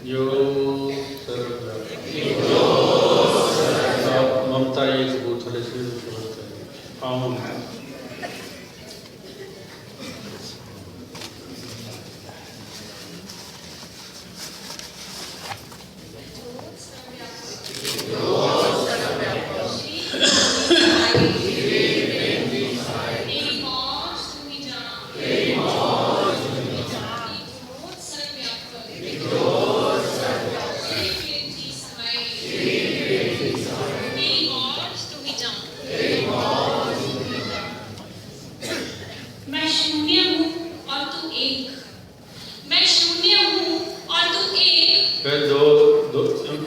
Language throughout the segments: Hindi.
जो ममता एक बोतल से पाऊँ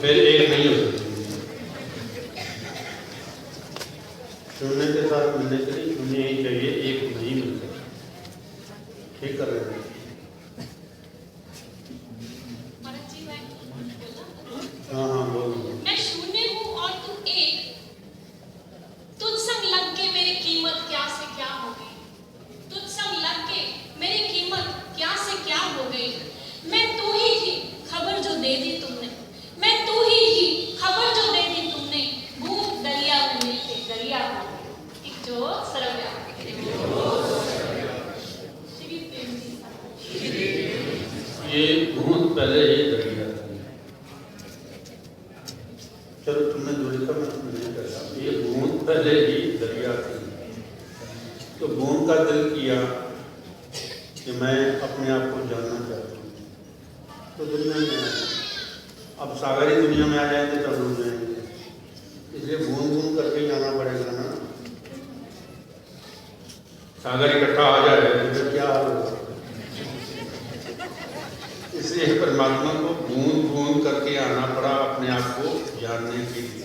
फिर एक नहीं हो सकती। शून्य के साथ मिलने के लिए शून्य ही चाहिए, एक नहीं मिल सकता। ठीक कर रहे हैं। हाँ हाँ बोलो। मैं शून्य हूँ और तू एक, तुझ संग लग के मेरी कीमत क्या से क्या हो गई, तुझ संग लग के मेरी कीमत क्या से क्या हो गई। मैं तू ही थी खबर जो दे दी तुमने, मैं तू ही थी खबर जो दे दी तुमने, बूंद दरिया में मिलके दरिया हो गई। एक जो सर्वव्यापक श्री प्रेम जी, ये बूंद पहले ही दरिया था। चलो तुमने दूरी का मतलब नहीं करता। ये बूंद पहले ही दरिया थी। तो बूंद का दिल किया कि मैं अपने आप को जानना चाहता हूँ, तो दुनिया में आया। अब सागरी दुनिया में आ जाएंगे तब डूब जाएंगे, इसलिए बूंद बूंद करके जाना पड़ेगा ना। सागर इकट्ठा आ जाए तो फिर क्या हाल होगा। इसलिए परमात्मा को बूंद बूंद करके आना पड़ा अपने आप को जानने के लिए।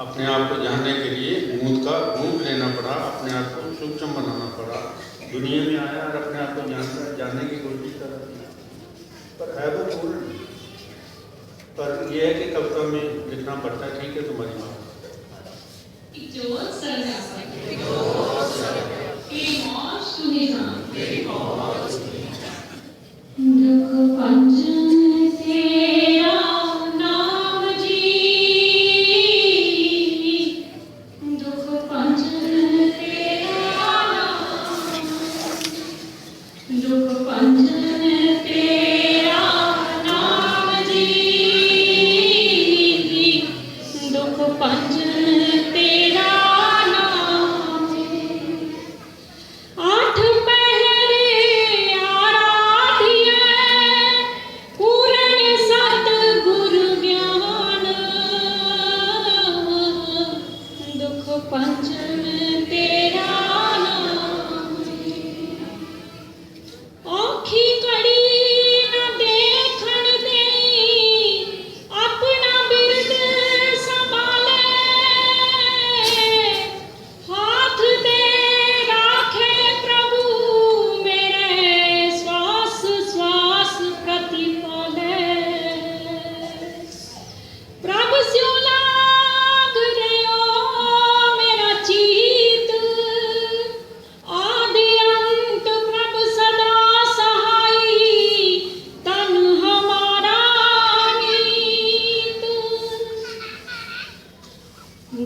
अपने आप को जानने के लिए बूंद का रूप लेना पड़ा, अपने आप को सूक्ष्म बनाना पड़ा। दुनिया में आया और अपने आप को जानने की कोशिश कर रहा है, पर है वो पूर्ण। पर यह है कि कविता में लिखना पड़ता है। ठीक है तुम्हारी बात।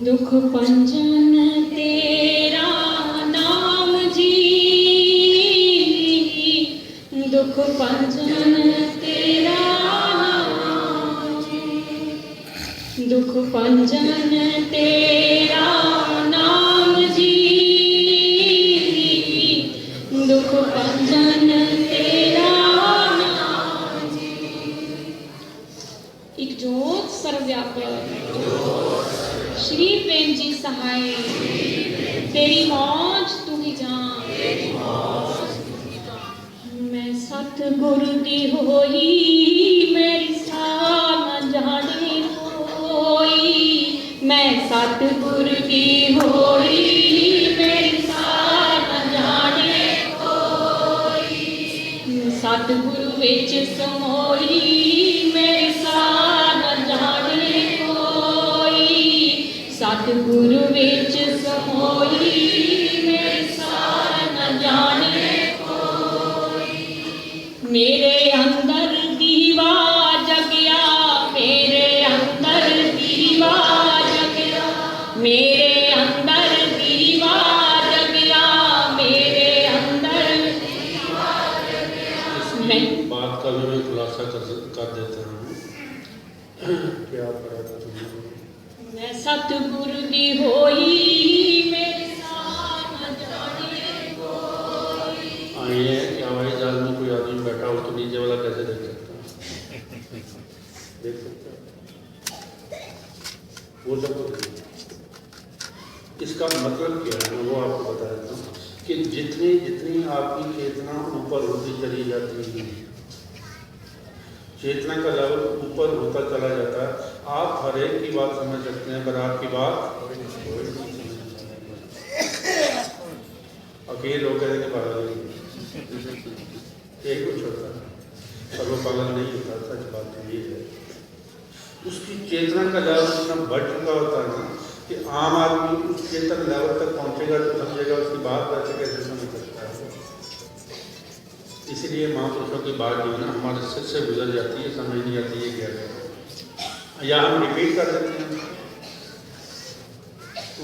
दुख पंजन तेरा नाम जी, दुख पंजन तेरा नाम, दुख पंजन तेरा नाम जी, दुख पंजन तेरा नाम जी। एक जोत सर्वव्यापक श्री प्रेम जी सहाय, तेरी मौज तू ही जान। मैं सतगुरु दी होई मेरी साल जाने कोई, मैं सतगुरु दी होई मेरी साल जाने कोई, सतगुरु विच समोई मेरी साल जाने कोई, सतगुरु विच समोई मेरी साल न जाने कोई। मेरे अंदर दीवा जगया, मेरे अंदर दीवा जगया, मेरे अंदर दीवा जगया, मेरे अंदर दीवा जगया। मैं बात का भी मैं खुलासा कर देता हूँ। क्या पढ़ा था तुमने? मैं सतगुरु दी होई, मेरे साथ न जाने कोई। आइए कि हवाई जहाज में कोई आदमी बैठा हो तो नीचे वाला कैसे देख सकता है? देख सकता है वो सब तो नहीं। इसका मतलब क्या है वो आपको बता देता हूँ कि जितनी जितनी आपकी चेतना ऊपर होती चली जाती है, चेतना का लेवल ऊपर होता चला जाता है, आप हर एक की बात समझ सकते हैं पर आपकी बात अकेले लोग कहते हैं पागल नहीं, एक कुछ होता है और वो पागल नहीं होता। सच बात ये है, उसकी चेतना का लेवल इतना बढ़ चुका होता है ना कि आम आदमी उस चेतन लेवल तक पहुंचेगा तो समझेगा, उसकी बात वैसे कैसे समझ सकता है। इसीलिए महापुरुषों की बात जो है ना हमारे सिर से गुजर जाती है, समझ नहीं आती है क्या है, या हम रिपीट कर सकते हैं,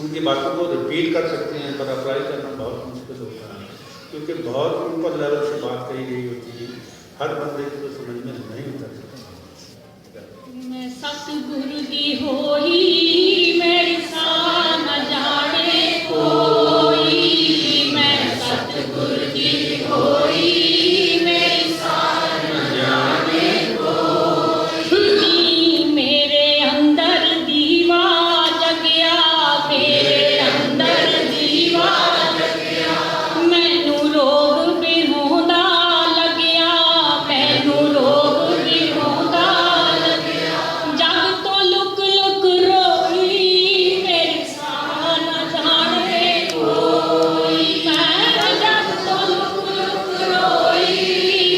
उनकी बातों को रिपीट कर सकते हैं पर अप्लाई करना बहुत मुश्किल होता है, क्योंकि बहुत ऊपर लेवल से बात कही गई होती है, हर बंदे को समझ में नहीं उतर सकता। मैं सतगुरु दी होई, मेरी सान न जाने कोई। मैं सतगुरु दी होई, मेरी सान न जाने कोई। मेरे अंदर दीवा जगया, मेरे अंदर दीवा जगया, मैनू रोग बिहोंदा लगया, मैनू रोग बिहोंदा लगया। जग तो लुक लुक रोई, मेरी सान न जाने कोई। मैं जग तो लुक लुक रोई,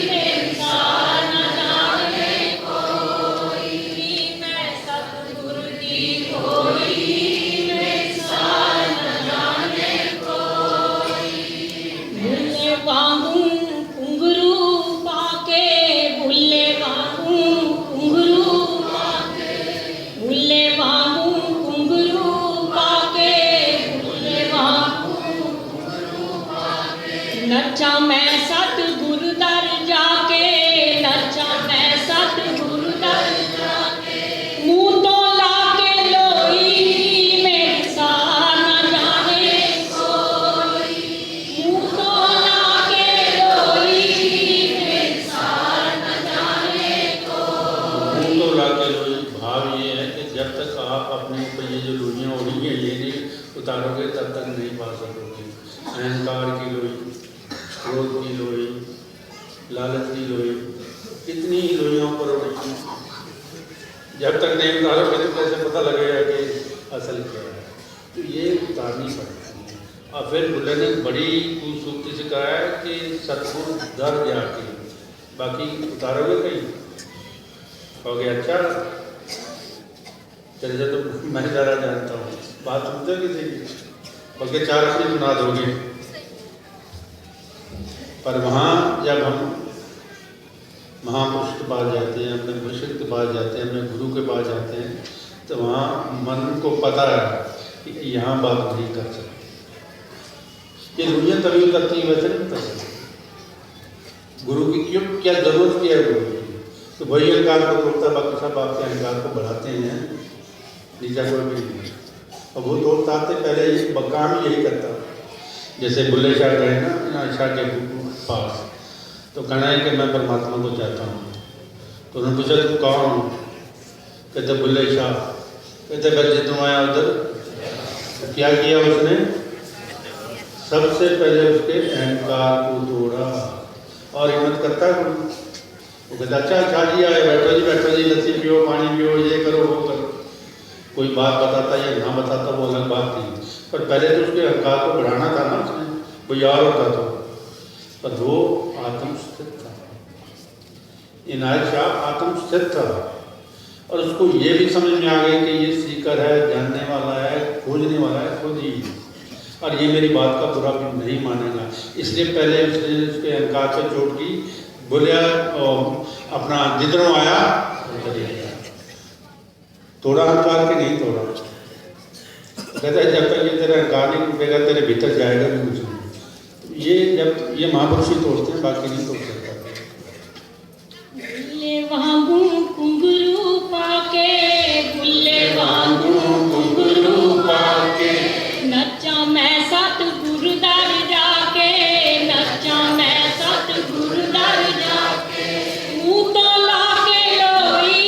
मेरी सान न जाने कोई। मैं सतगुरु दी होई, मेरी सान न जाने कोई। भुल्ले वांगू घुंघरू पाके, भुल्ले वांगू घुंघरू पाके, भुल्ले वांगू घुंघरू पाके, भुल्ले वांगू घुंघरू पाके। नचा मैं सतगुरु दर जाके, नचा मैं सतगुरु दर जाके, मुँह तो लाके लोई, मेरी सान न जाने कोई। मुँह तो लाके लोई, मेरी सान न जाने कोई। मुँह तो लाके लोई, भाव ये है कि जब तक आप अपने ऊपर ये जो लोइयाँ उड़ी हैं ये नहीं उतारोगे तब तक नहीं पा सकोगे। अहंकार की लोई, क्रोध की लोई, लालच की लोई, कितनी ही लोइयों पर उड़ी, जब तक नहीं उतारोगे तो कैसे पता लगेगा कि असल क्या है। तो ये उतारनी पड़ती है। और फिर बुल्ले ने बड़ी खूबसूरती से कहा है कि सतगुरु दर जाके, बाकी उतारोगे कहीं हो गया। अच्छा चले जाए तो मैं ज़्यादा जानता हूँ, बात सुनते हो किसी की, बल्कि चार अपनी सुना दोगे। पर वहाँ जब हम महापुरुष के पास जाते हैं, अपने मुर्शिद के पास जाते हैं, अपने गुरु के पास जाते हैं, तो वहाँ मन को पता है कि यहाँ बात नहीं कर सकते। ये दुनिया तभी उतरती है, वैसे नहीं उतर सकती। गुरु की क्यों क्या जरूरत क्या है गुरु की? तो वही अहंकार को तोड़ता, बाकी सब आपके अहंकार को बढ़ाते हैं, नीचा कोई भी नहीं। और वो तोड़ता आते पहले ये काम यही करता। जैसे बुल्ले शाह गए ना शाह के पास, तो कहना है कि मैं परमात्मा को चाहता हूँ। तो उन्होंने पूछा तुम कौन हो? कहते बुल्ले शाह। कहते बच्चे तुम आया उधर। तो क्या किया उसने? सबसे पहले उसके अहंकार को तोड़ा। और हिम्मत करता है वो कहता अच्छा शाह जी आए, बैठो जी लस्सी पियो, पानी पियो, ये करो वो करो। कोई बात बताता या ना बताता वो अलग बात थी, पर पहले तो उसके अहंकार को बढ़ाना था ना उसने, वो यार होता तो। पर वो आत्मस्थित था, इनायत शाह आत्मस्थित था, और उसको ये भी समझ में आ गई कि ये सीकर है, जानने वाला है, खोजने वाला है खुद ही, और ये मेरी बात का बुरा भी नहीं मानेगा। इसलिए पहले उसने उसके अहंकार पे चोट की, बोलिया अपना जिधरों आया उधर ही गया। तोड़ा हंकार के नहीं तोड़ा। कहता है जब तक ये तेरा हंकार नहीं टूटेगा तेरे भीतर जाएगा भी कुछ नहीं। ये जब ये महापुरुष ही तोड़ते हैं, बाकी नहीं तोड़ सकता। बुल्ले वांगू घुंघरू पाके, बुल्ले वांगू घुंघरू पाके, नच्चा मैं सतगुरु दर जाके, नच्चा मैं सतगुरु दर जाके। मुँह तो लाके लोई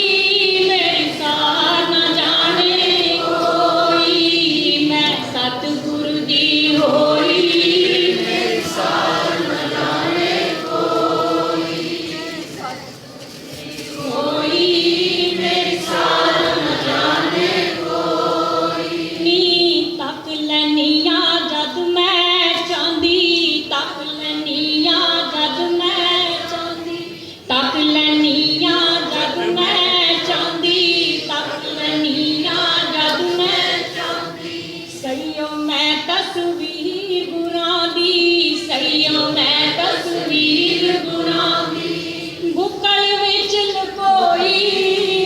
मेरी सार न जाने कोई, मैं सतगुरु दी होई मेरी सार न जाने कोई, कोई मेरी सार न जाने कोई। नी तक लैनिया जद मैं चांदी, तक लैनिया जद मैं चांदी, तक लैनिया जद मैं चांदी, तक लैनिया जद मैं चांदी। सईयो मैं तस्वीर गुरां दी, सईयो मैं तस्वीर गुरां दी। बुक्कल विच लुकोई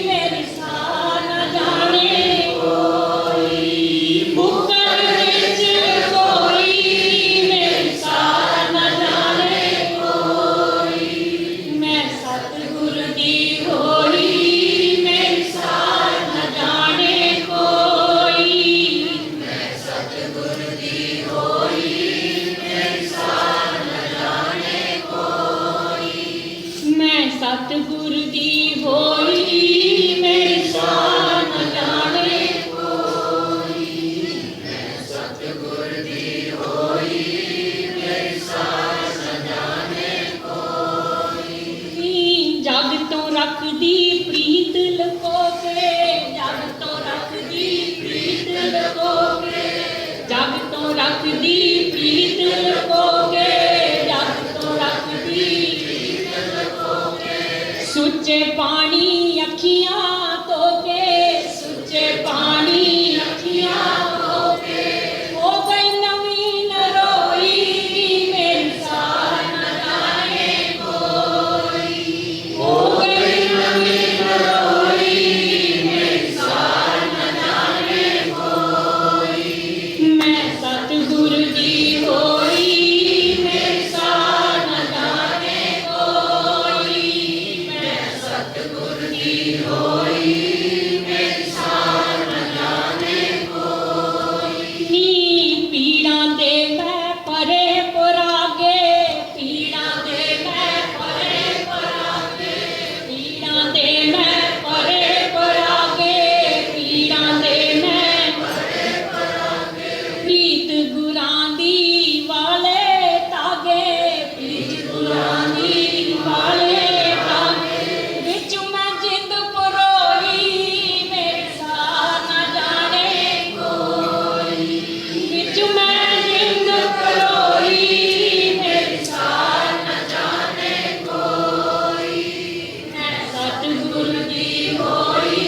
मेरी सार न जाने कोई, बुक्कल विच लुकोई मेरी सार न जाने कोई। मैं सतगुरु दी होई मेरी सार न जाने कोई, मैं सतगुरु दी होई मेरी सार न जाने कोई। मैं सतगुरु दी होई मेरी सार न जाने कोई, मैं सतगुरु दी होई मेरी सार न जाने कोई। जग तो रखदी प्रीत लुको के, जग तो रखदी प्रीत लुको के, जग तो रखदी प्रीत लुको के, जग तो रखदी प्रीत लुको के। सुच्चे पानी अखियां तो के, सुच्चे पानी अखियां तो के। हो गई नवीन रोई मेरी सार न जाने कोई, हो गई नवीन रोई मेरी सार न जाने कोई। मैं सतगुरु दी होई मेरी सार न जाने कोई, मैं सतगुरु दी होई मेरी सार न जाने कोई। नी पीड़ां दे मैं परे पुरागे, पीड़ां दे मैं परे पुरागे, पीड़ां दे मैं परे पुरागे, पीड़ां दे मैं परे पुरागे। प्रीत गुरां दी वाले तागे, प्रीत गुरां दी वाले तागे। विच मैं जिंद परोई मेरी सार न जाने कोई, विच मैं जिंद परोई मेरी सार न जाने कोई। मैं सतगुरु दी होई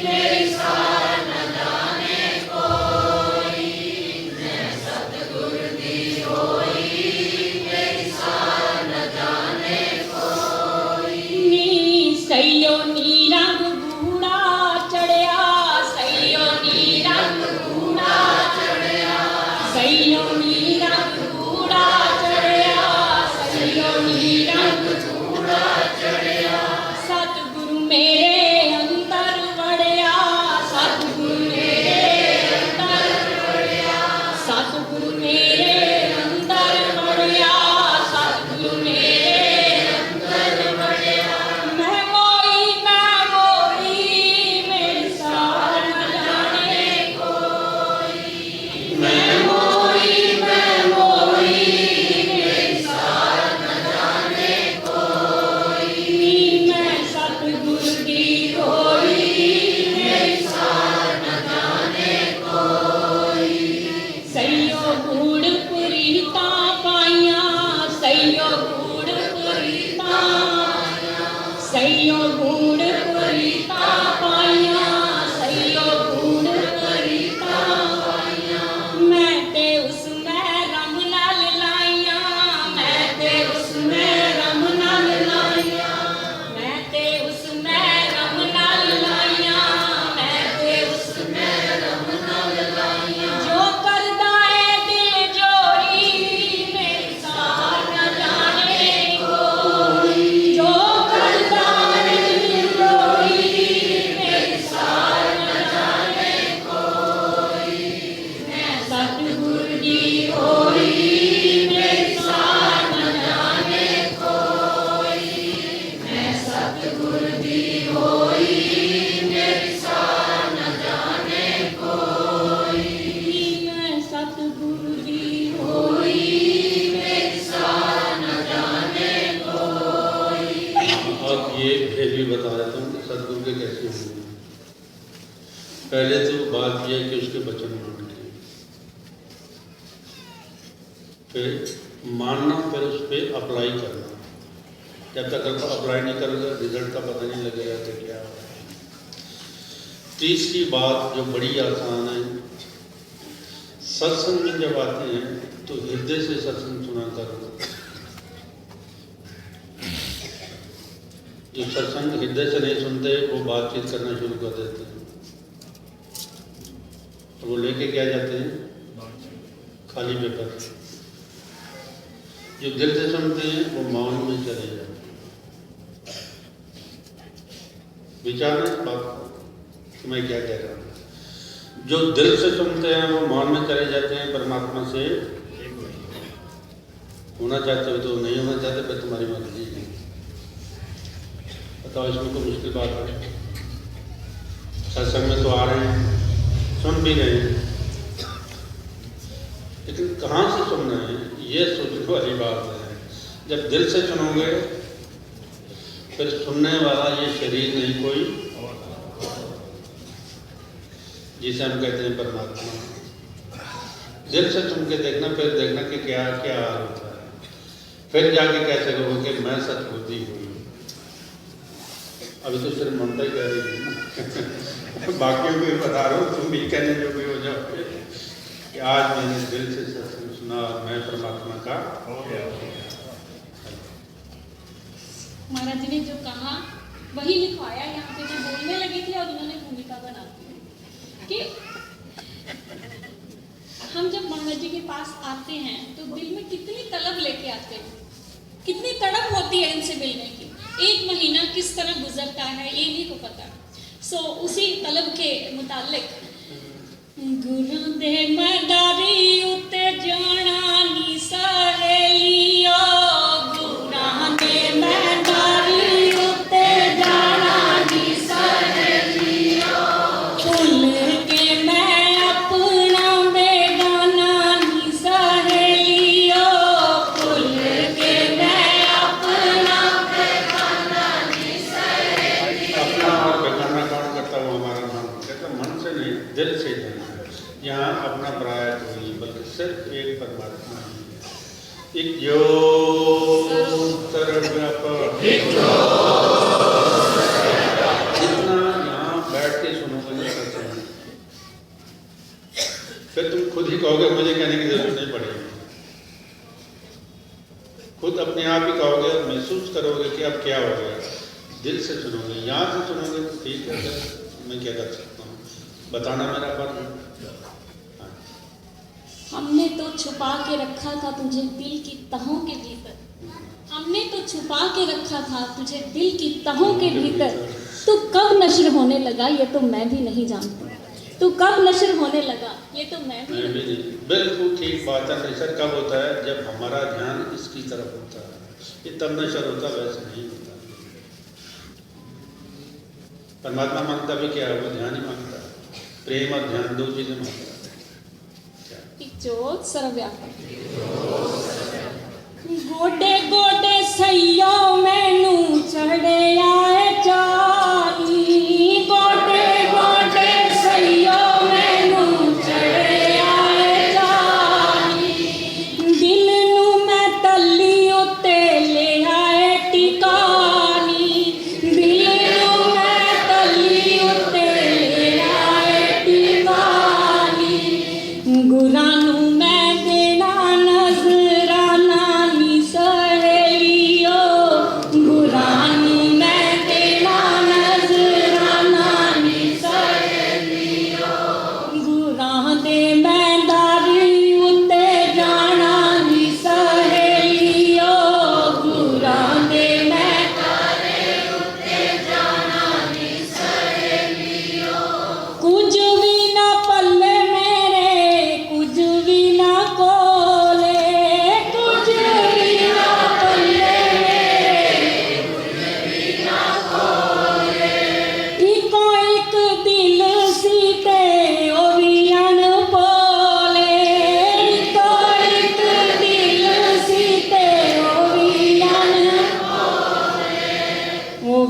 मेरी सार न जाने कोई, मैं सतगुरु दी होई मेरी सार न जाने कोई। नी सईयो नी रंग गूड़ा चढ़िया, सईयो नी रंग गूड़ा चढ़िया, सईयो नी रंग गूड़ा चढ़िया, सईयो नी रंग गूड़ा चढ़िया। सतगुरु मेरे अंदर वड़िया, सतगुरु मेरे अंदर वड़िया, सतगुरु मेरे अंदर वड़िया, सतगुरु मेरे अंदर वड़िया। मैं मोई मेरी सार न जाने कोई, मैं मोई मेरी सार न जाने कोई। मैं सतगुरु दी होई मेरी सार न जाने कोई। सईयो गूढ़ पुरीता पाइया, सईयो गूढ़ पुरीता, सईयो गूढ़ पुरीता पाइया, सईयो गूढ़ पुरीता पाइया। मैं ते उस में रम नाल लाइया, मैं ते उस में रम नाल लाइया। ये भेद भी बता देता हूँ कि सदगुरु के कैसे होंगे। पहले तो बात यह है कि उसके वचन मानने, फिर मानना, फिर उस पर अप्लाई करना। जब तक आप अप्लाई नहीं करोगे रिजल्ट का पता नहीं लगेगा कि क्या है। तीसरी बात जो बड़ी आसान है, सत्संग में जब आते हैं तो हृदय से सत्संग सुना करो। जो सत्संग हृदय से नहीं सुनते वो बातचीत करना शुरू कर देते हैं, और वो लेके क्या जाते हैं, खाली पेपर। जो दिल से सुनते हैं वो मौन में चले जाते हैं। विचार इस बात को कि मैं क्या कह रहा हूँ। जो दिल से सुनते हैं वो मौन में चले जाते हैं, परमात्मा से होना चाहते हो तो नहीं होना चाहते, फिर तुम्हारी मर्जी है। बताओ इसमें कोई मुश्किल बात है? सत्संग में तो आ रहे हैं, सुन भी रहे हैं, लेकिन कहाँ से सुन रहे हैं ये सोचने वाली बात है। जब दिल से सुनोगे फिर सुनने वाला ये शरीर नहीं कोई, जिसे हम कहते हैं परमात्मा। दिल से सुन के देखना, फिर देखना कि क्या क्या हाल होता है, फिर जाके कह सकोगे कि मैं सतबुद्धि हुई। अभी तो सिर्फ ममता ही कह रही हूँ बाकियों को बता रहा हूँ, तुम भी कहने जो भी हो जाओ कि आज मैंने दिल से सत्संग सुना, मैं परमात्मा का हो गया। महाराज जी ने जो कहा वही लिखवाया यहाँ पे। मैं बोलने लगी थी और उन्होंने भूमिका बना दी कि हम जब महाराज जी के पास आते हैं तो दिल में कितनी तलब लेके आते हैं, कितनी तड़प होती है इनसे मिलने की। एक महीना किस तरह गुजरता है ये नहीं को पता। सो उसी तलब के मुतालिक गुरु दे मदारी उते जाना नी सहेलियो, गुरु दे मदारी उते जाना नी सहेलियो, भूल के मैं अपना बेगाना नी सहेलियो, भूल के मैं अपना बेगाना नी सहेलियो। अपना और बेगाना कौन करता वो हमारा मन कहता, मन से नहीं दिल से नहीं। यहाँ अपना पराया कोई नहीं, बल्कि सिर्फ एक परमात्मा है, एक जो सर्वव्यापक। जितना यहाँ बैठ के सुनोगे नहीं करते हैं, फिर तुम खुद ही कहोगे, मुझे कहने की जरूरत नहीं पड़ेगी। खुद अपने आप ही कहोगे और महसूस करोगे कि अब क्या हो गया। दिल से सुनोगे, यहाँ से सुनोगे तो ठीक है, मैं क्या कर सकता हूँ, बताना मेरा फर्ज है। हमने तो छुपा के रखा था तुझे दिल की तहों के भीतर, हमने तो छुपा के रखा था तुझे दिल की तहों के भीतर। तू कब नश्र होने लगा ये तो मैं भी नहीं जानती, तू कब नश्र होने लगा ये तो मैं भी नहीं। बिल्कुल ठीक बात है। नशर कब होता है? जब हमारा ध्यान इसकी तरफ होता है, ये तब नशर होता, वैसे नहीं होता। परमात्मा मांगता भी क्या है? वो ध्यान ही मांगता है। प्रेम और ध्यान दो चीजें मांगता है। जोत सर्वव्यापक गोडे गोडे सैयो मैनू चढ़े आए चाली, गोडे गोडे सैयो मैनू चढ़े आए चाली, दिल नू मैं तली उत्ते ले आए टिकानी, दिल नू मैं तली उत्ते ले आए टिकानी, गुरां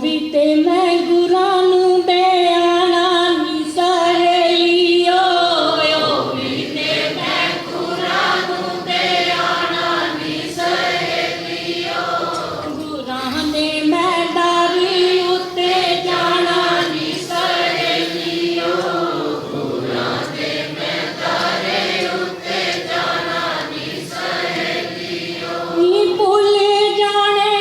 ਵੀ ਤੇ ਮੈਂ ਗੁਰਾਂ ਨੂੰ ਦੇ ਆਣਾ ਨੀ ਸਹੇਲੀਓ, ਉਹ ਵੀ ਤੇ ਮੈਂ ਗੁਰਾਂ ਨੂੰ ਦੇ ਆਣਾ ਨੀ ਸਹੇਲੀਓ, ਗੁਰਾਂ ਦੇ ਮੈਦਾਰੀ ਉੱਤੇ ਜਾਣਾ ਨੀ ਸਹੇਲੀਓ, ਗੁਰਾਂ ਦੇ ਮੈਦਾਰੀ ਉੱਤੇ ਜਾਣਾ ਨੀ ਸਹੇਲੀਓ, ਨੀ ਭੁੱਲ ਜਾਣੇ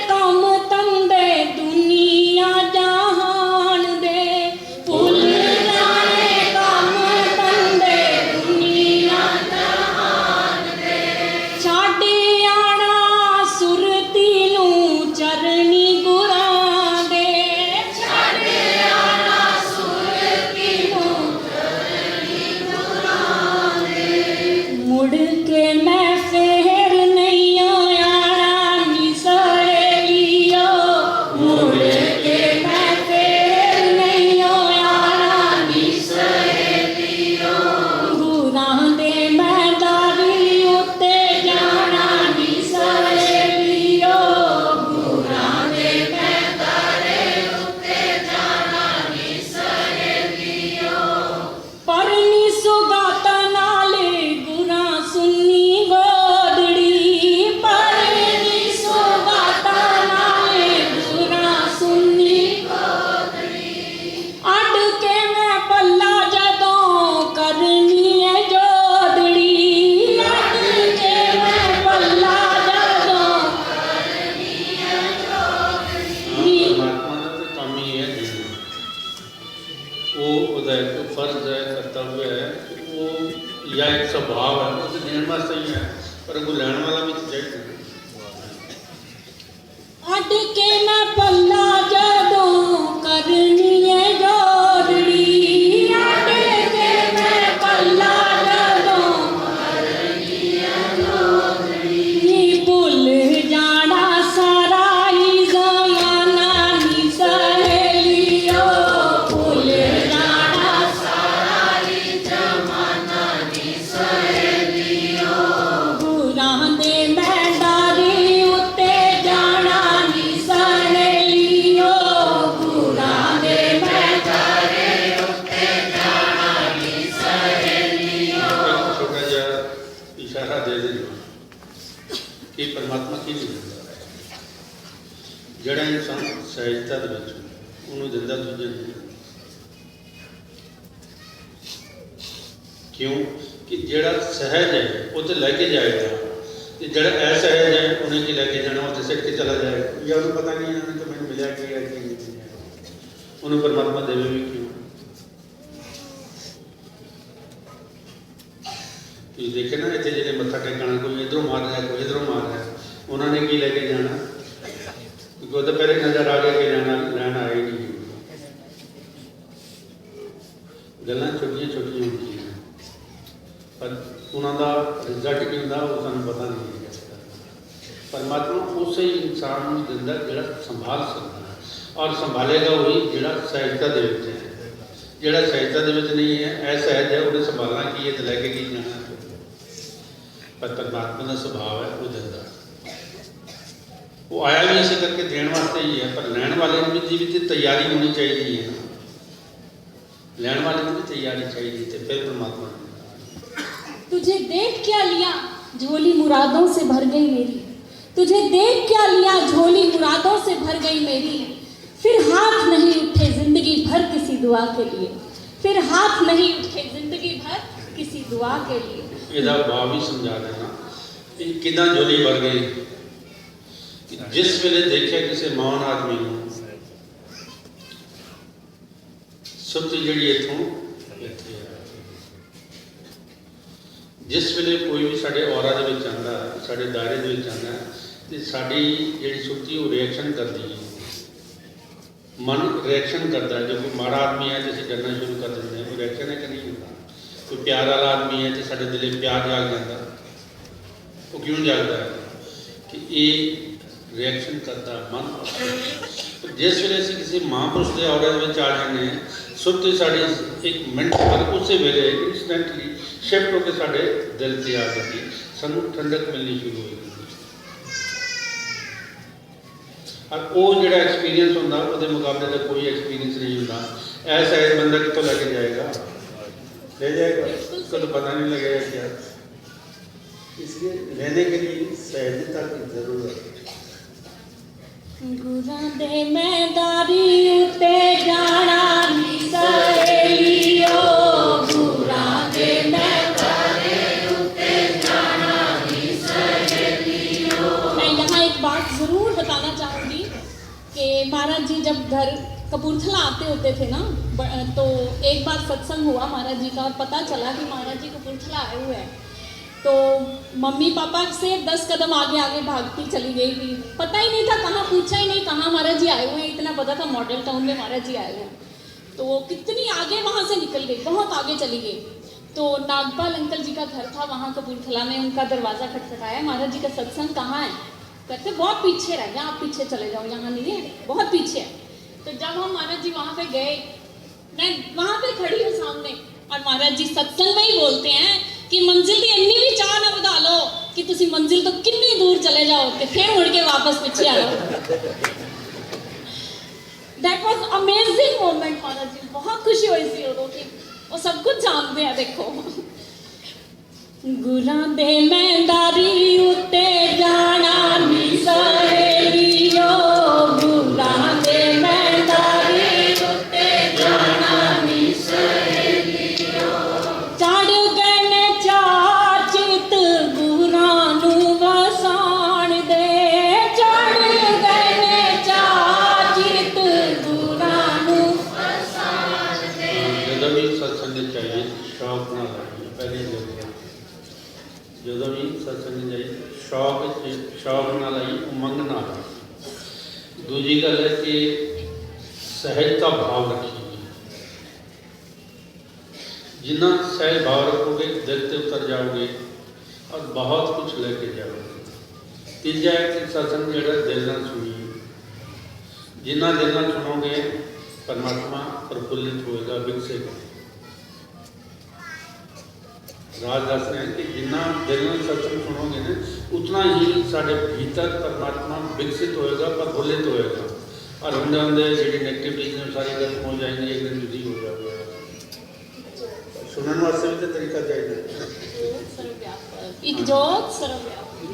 ਕੰਮ ਤੰਦੇ ਦੁਨੀਆ ਜਹਾਨ ਦੇ, ਭੁੱਲ ਜਾਣੇ ਕੰਮ ਤੰਦੇ ਦੁਨੀਆ ਜਹਾਨ ਦੇ, ਛੱਡ ਆਣਾ ਸੁਰਤੀ ਨੂੰ ਚਰਨੀ ਗੁਰਾਂ ਦੇ, ਛੱਡ ਆਣਾ ਸੁਰਤੀ ਨੂੰ ਚਰਨੀ ਗੁਰਾਂ ਦੇ, ਮੁੜ ਕੇ ਮੈਂ ਫੇਰ ਨਹੀਂ ਆਣਾ ਨੀ ਸਹੇਲੀਓ, ਮੁੜ ਕੇ ਮੈਂ ਫੇਰ ਨਹੀਂ ਆਣਾ ਨੀ ਸਹੇਲੀਓ, ਗੁਰਾਂ ਦੇ ਮੈਦਾਰੀ ਉੱਤੇ ਜਾਣਾ ਨੀ ਸਹੇਲੀਓ, ਗੁਰਾਂ ਦੇ ਮੈਦਾਰੀ ਉੱਤੇ ਜਾਣਾ ਨੀ ਸਹੇਲੀਓ, ਪਰਨੀ ਸੁਗਾਤਾਂ ਨਾਲੇ ਗੁਰਾਂ ਸੁੰਨੀ ਗੋਦੜੀ, ਪਰਨੀ ਸੁਗਾਤਾਂ ਨਾਲੇ ਗੁਰਾਂ ਸੁੰਨੀ ਗੋਦੜੀ, ਅੱਡ ਕੇ ਮੈਂ ਪੱਲਾ ਜਦੋਂ ਕਰਨੀ ਏ ਜੋਦੜੀ, ਅੱਡ ਕੇ ਮੈਂ ਪੱਲਾ ਜਦੋਂ ਕਰਨੀ ਏ ਜੋਦੜੀ, ਪਰਮਾਤਮਾ ਦਾ ਤਾਂ ਕੰਮ ਹੀ ਹੈ ਦੇਣਾ। ਉਹ ਉਹਦਾ ਇੱਕ ਫਰਜ਼ ਹੈ, ਕਰਤੱਵ ਹੈ, ਉਹ ਜਾਂ ਇੱਕ ਸੁਭਾਅ ਹੈ, ਉਹ ਤਾਂ ਦੇਣ ਵਾਸਤੇ ਹੀ ਹੈ, ਪਰ ਉਹ ਲੈਣ ਵਾਲਾ ਵੀ ਤਾਂ ਚਾਹੀਦਾ। ਅੱਡ ਕੇ ਮੈਂ ਪੱਲਾ ਜਦੋਂ ਕਰਨੀ ਏ ਜੋਦੜੀ, ਅੱਡ ਕੇ ਮੈਂ ਪੱਲਾ ਜਦੋਂ ਕਰਨੀ ਏ ਜੋਦੜੀ, ਨੀ ਭੁੱਲ ਜਾਣਾ ਸਾਰਾ ਹੀ ਜ਼ਮਾਨਾ ਨੀ ਸਹੇਲੀਓ, ਭੁੱਲ ਜਾਣਾ ਸਾਰਾ ਹੀ ਜ਼ਮਾਨਾ ਨੀ ਸਹੇਲੀਓ, ਗੁਰਾਂ ਦੇ ਮੈਦਾਰੀ ਉੱਤੇ ਜਾਣਾ ਨੀ ਸਹੇਲੀਓ, ਗੁਰਾਂ ਦੇ ਮੈਦਾਰੀ ਉੱਤੇ ਜਾਣਾ ਨੀ ਸਹੇਲੀਓ। ਇੱਕ ਛੋਟਾ ਜਿਹਾ ਇਸ਼ਾਰਾ ਦੇ ਦੇਣਾ ਕਿ ਪਰਮਾਤਮਾ ਕੀ ਨਹੀਂ ਦਿੰਦਾ। ਜਿਹੜਾ ਇਨਸਾਨ ਸਹਿਜਤਾ ਦੇ ਵਿੱਚ ਉਹਨੂੰ ਦਿੰਦਾ, ਦੂਜੇ ਨੂੰ ਨਹੀਂ ਦਿੰਦਾ। ਕਿਉਂ ਕਿ ਜਿਹੜਾ ਸਹਿਜ ਹੈ ਉਹ ਤੇ ਲੈ ਕੇ ਜਾਏਗਾ, ਤੇ ਜਿਹੜਾ ਅਸਹਿਜ ਹੈ ਉਹਨੇ ਕੀ ਲੈ ਕੇ ਜਾਣਾ, ਉਹ ਤੇ ਸਿੱਟ ਕੇ ਚਲਾ ਜਾਏਗਾ, ਜਾਂ ਉਹਨੂੰ ਪਤਾ ਨਹੀਂ ਇਹਨਾਂ ਨੇ ਤਾਂ ਮੈਨੂੰ ਮਿਲਿਆ ਕੀ ਹੈ ਕੀ ਨਹੀਂ ਮਿਲਿਆ, ਉਹਨੂੰ ਪਰਮਾਤਮਾ ਦੇਵੇ ਵੀ ਕਿਉਂ। ਤੁਸੀਂ ਦੇਖੇ ਨਾ ਇੱਥੇ ਜਿਹੜੇ ਮੱਥਾ ਟੇਕਣਾ, ਕੋਈ ਇੱਧਰੋਂ ਮਾਰ ਰਿਹਾ, ਕੋਈ ਇੱਧਰੋਂ ਮਾਰ ਰਿਹਾ, ਉਹਨਾਂ ਨੇ ਕੀ ਲੈ ਕੇ ਜਾਣਾ, ਕਿਉਂਕਿ ਉਹ ਤਾਂ ਪਹਿਲੇ ਨਜ਼ਰ ਆ ਗਿਆ ਕਿ ਲੈਣ ਆਏ ਹੀ ਨਹੀਂ। ਗੱਲਾਂ ਛੋਟੀਆਂ ਛੋਟੀਆਂ ਹੁੰਦੀਆਂ ਪਰ ਉਹਨਾਂ ਦਾ ਰਿਜ਼ਲਟ ਕੀ ਹੁੰਦਾ ਉਹ ਸਾਨੂੰ ਪਤਾ ਨਹੀਂ ਹੈ। ਪਰਮਾਤਮਾ ਉਸੇ ਇਨਸਾਨ ਨੂੰ ਦਿੰਦਾ ਜਿਹੜਾ ਸੰਭਾਲ ਸਕਦਾ ਹੈ, ਔਰ ਸੰਭਾਲੇਗਾ ਉਹੀ ਜਿਹੜਾ ਸਹਿਜਤਾ ਦੇ ਵਿੱਚ ਹੈ। ਜਿਹੜਾ ਸਹਿਜਤਾ ਦੇ ਵਿੱਚ ਨਹੀਂ ਹੈ, ਅਸਹਿਜ ਹੈ, ਉਹਨੇ ਸੰਭਾਲਣਾ ਕੀ ਹੈ ਤੇ ਲੈ ਕੇ ਕੀ ਜਾਣਾ। ਪਰ ਪਰਮਾਤਮਾ ਦਾ ਸੁਭਾਅ ਹੈ ਉਹ ਦਿੰਦਾ। ਉਹ ਆਇਆ ਵੀ ਇਸੇ ਕਰਕੇ ਦੇਣ ਵਾਸਤੇ ਹੀ ਹੈ, ਪਰ ਲੈਣ ਵਾਲੇ ਨੂੰ ਵੀ ਦੀ ਤਿਆਰੀ ਹੋਣੀ ਚਾਹੀਦੀ ਹੈ। ਲੈਣ वाले को भी तैयारी चाहिए थे, फिर परमात्मा ने तुझे देख क्या लिया झोली मुरादों से भर गई मेरी, तुझे देख क्या लिया झोली मुरादों से भर गई मेरी, फिर हाथ नहीं उठे जिंदगी भर किसी दुआ के लिए, फिर हाथ नहीं उठे जिंदगी भर किसी दुआ के लिए। ਇਹਦਾ ਭਾਵ ਹੀ ਸਮਝਾ ਦੇਣਾ ਕਿ ਕਿਦਾਂ ਝੋਲੀ ਭਰ ਗਈ। ਜਿਸ ਵੇਲੇ ਦੇਖਿਆ ਕਿਸੇ ਮਹਾਨ ਆਦਮੀ ਨੂੰ ਸੁੱਤੀ ਜਿਹੜੀ ਇੱਥੋਂ ਇੱਥੇ ਆ, ਜਿਸ ਵੇਲੇ ਕੋਈ ਵੀ ਸਾਡੇ ਔਰਾ ਦੇ ਵਿੱਚ ਆਉਂਦਾ, ਸਾਡੇ ਦਾਇਰੇ ਦੇ ਵਿੱਚ ਆਉਂਦਾ, ਤੇ ਸਾਡੀ ਜਿਹੜੀ ਸੁੱਤੀ ਉਹ ਰਿਐਕਸ਼ਨ ਕਰਦੀ ਹੈ, ਮਨ ਰਿਐਕਸ਼ਨ ਕਰਦਾ। ਜੋ ਕੋਈ ਮਾੜਾ ਆਦਮੀ ਹੈ ਤੇ ਅਸੀਂ ਡਰਨਾ ਸ਼ੁਰੂ ਕਰ ਦਿੰਦੇ ਹਾਂ, ਉਹ ਰਿਐਕਸ਼ਨ ਹੈ ਕਿ ਨਹੀਂ ਹੁੰਦਾ। ਕੋਈ ਪਿਆਰ ਵਾਲਾ ਆਦਮੀ ਹੈ ਤੇ ਸਾਡੇ ਦਿਲੇ ਪਿਆਰ ਜਾਗ ਜਾਂਦਾ। ਉਹ ਕਿਉਂ ਜਾਗਦਾ ਹੈ ਕਿ ਇਹ ਰਿਐਕਸ਼ਨ ਕਰਦਾ ਮਨ। ਜਿਸ ਵੇਲੇ ਅਸੀਂ ਕਿਸੇ ਮਹਾਂਪੁਰਸ਼ ਦੇ ਔਰੇ ਦੇ ਵਿੱਚ ਆ ਜਾਂਦੇ ਹਾਂ, ਸੁੱਤੀ ਸਾਡੀ ਇੱਕ ਮਿੰਟ ਬਾਅਦ ਉਸੇ ਵੇਲੇ ਇੰਸਟੈਂਟਲੀ ਸ਼ਿਫਟ ਹੋ ਕੇ ਸਾਡੇ ਦਿਲ 'ਤੇ ਆ ਜਾਂਦੀ, ਸਾਨੂੰ ਠੰਡਕ ਮਿਲਣੀ ਸ਼ੁਰੂ ਹੋ ਜਾਂਦੀ। और वो जो एक्सपीरियंस होंदा उसके मुकाबले का कोई एक्सपीरियंस नहीं होंदा। ऐसा है बंदा कितों लेके जाएगा, ले जाएगा, उसको तो पता नहीं लगेगा क्या। इसलिए लेने के लिए सहजता की जरूरत है। गुरां दे मैदारी उते जाना नी सहेलियो, गुरां दे मैदारी उते जाना नी सहेलियो। मैं यहाँ एक बात ज़रूर बताना चाहूँगी कि महाराज जी जब घर कपूरथला आते होते थे ना, तो एक बार सत्संग हुआ महाराज जी का और पता चला कि महाराज जी कपूरथला आए हुए हैं। तो मम्मी पापा से 10 कदम आगे आगे भागती चली गई थी। पता ही नहीं था कहाँ, पूछा ही नहीं कहाँ महाराज जी आए हुए हैं, इतना पता था मॉडल टाउन में महाराज जी आए हुए हैं। तो वो कितनी आगे वहाँ से निकल गई, बहुत आगे चली गई। तो नागपाल अंकल जी का घर था वहाँ कपूरथला में, उनका दरवाज़ा खटखटाया, महाराज जी का सत्संग कहाँ है? कहते बहुत पीछे रह गया, आप पीछे चले जाओ, यहाँ नहीं है, बहुत पीछे है। तो जब हम महाराज जी वहाँ पे गए, मैं वहाँ पे खड़ी हूँ सामने, और महाराज जी सत्संग में ही बोलते हैं कि मंजिल की इन्नी भी चाह ना बता लो कि तुसी मंजिल तो कितनी दूर चले जाओ तो फिर मुड़ के वापस पीछे आ जाओ। दैट वाज अमेजिंग मोमेंट महाराज जी, बहुत खुशी हुई थी उनको कि वो सब कुछ जानते हैं। देखो गुरां दे मैदारी उते जाना नी सहेलियो, गुरां दे मैदारी उते जाना नी सहेलियो। चढ़ गए चाचित गुरां नू वसाण दे, चढ़ गए चाचित गुरां नू वसाण दे। ਜਦੋਂ ਵੀ ਸਤਸੰਗ चाहिए शौक ना लाइए, पहले ਜਦੋਂ ਵੀ सत्संग चाहिए शौक ना लाइए, उमंग ना लाइए। दूजी गल है कि सहजता भाव रखिए। जितना सहज भाव रखोगे दिल से उतर जाओगे और बहुत कुछ लेके जाओगे। तीजा है कि सत्संग जो दिल ना सुनिए, जिन्ना दिल ना सुनोगे परमात्मा प्रफुल्लित होएगा, विकसेगा। राज दस रहे हैं कि जिन्ना दिल में सत्संग सुनोगे ना उतना ही साढ़े भीतर परमात्मा विकसित होएगा, प्रफुल्लित होएगा, और होंदे होंदे जी नेगेटिविटीज ने सारी खत्म हो जाएंगी, एक दिन बिजी हो जाएगा। सुनने वास्ते भी तो तरीका चाहिए। एक जोत सर्वव्यापी